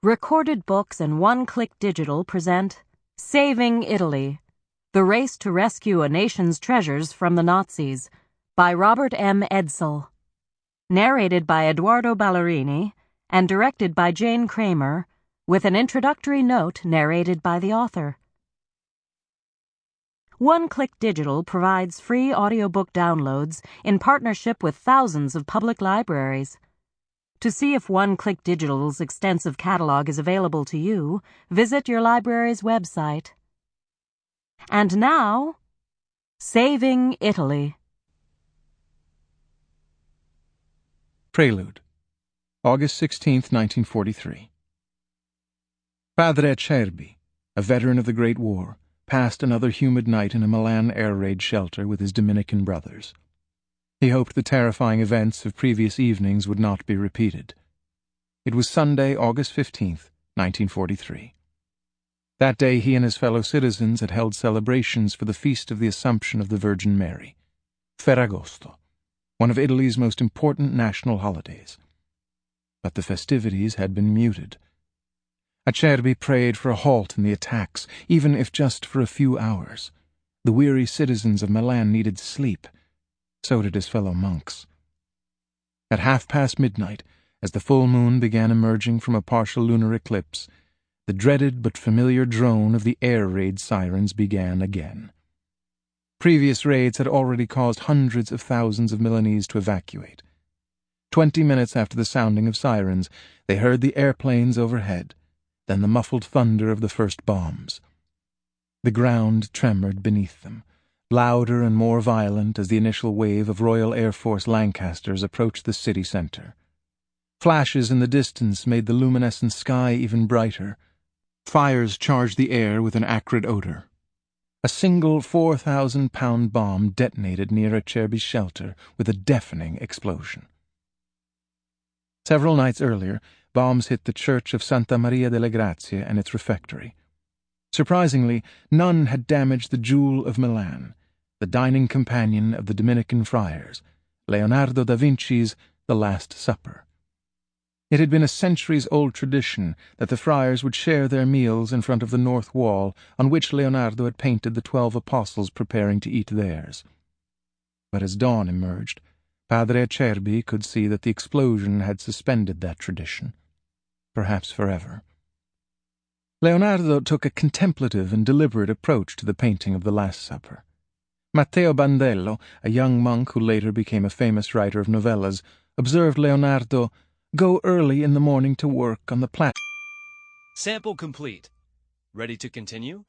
Recorded Books and One Click Digital present Saving Italy, The Race to Rescue a Nation's Treasures from the Nazis by Robert M. Edsel. Narrated by Edoardo Ballerini and directed by Jane Kramer, with an introductory note narrated by the author. One Click Digital provides free audiobook downloads in partnership with thousands of public libraries. To see if One Click Digital's extensive catalog is available to you, visit your library's website. And now, Saving Italy. Prelude, August 16th, 1943. Padre Acerbi, a veteran of the Great War, passed another humid night in a Milan air raid shelter with his Dominican brothers. He hoped the terrifying events of previous evenings would not be repeated. It was Sunday, August 15th, 1943. That day he and his fellow citizens had held celebrations for the Feast of the Assumption of the Virgin Mary, Ferragosto, one of Italy's most important national holidays. But the festivities had been muted. Acerbi prayed for a halt in the attacks, even if just for a few hours. The weary citizens of Milan needed sleep. So did his fellow monks. At midnight, as the full moon began emerging from a partial lunar eclipse, the dreaded but familiar drone of the air raid sirens began again. Previous raids had already caused hundreds of thousands of Milanese to evacuate. 20 minutes after the sounding of sirens, they heard the airplanes overhead, then the muffled thunder of the first bombs. The ground tremored beneath them, louder and more violent as the initial wave of Royal Air Force Lancasters approached the city center. Flashes in the distance made the luminescent sky even brighter. Fires charged the air with an acrid odor. A single 4,000-pound bomb detonated near Acerbi's shelter with a deafening explosion. Several nights earlier, bombs hit the church of Santa Maria delle Grazie and its refectory. Surprisingly, none had damaged the jewel of Milan, the dining companion of the Dominican friars, Leonardo da Vinci's The Last Supper. It had been a centuries-old tradition that the friars would share their meals in front of the north wall on which Leonardo had painted the 12 apostles preparing to eat theirs. But as dawn emerged, Padre Acerbi could see that the explosion had suspended that tradition, perhaps forever. Leonardo took a contemplative and deliberate approach to the painting of the Last Supper. Matteo Bandello, a young monk who later became a famous writer of novellas, observed Leonardo go early in the morning to work on the platform. Sample complete. Ready to continue?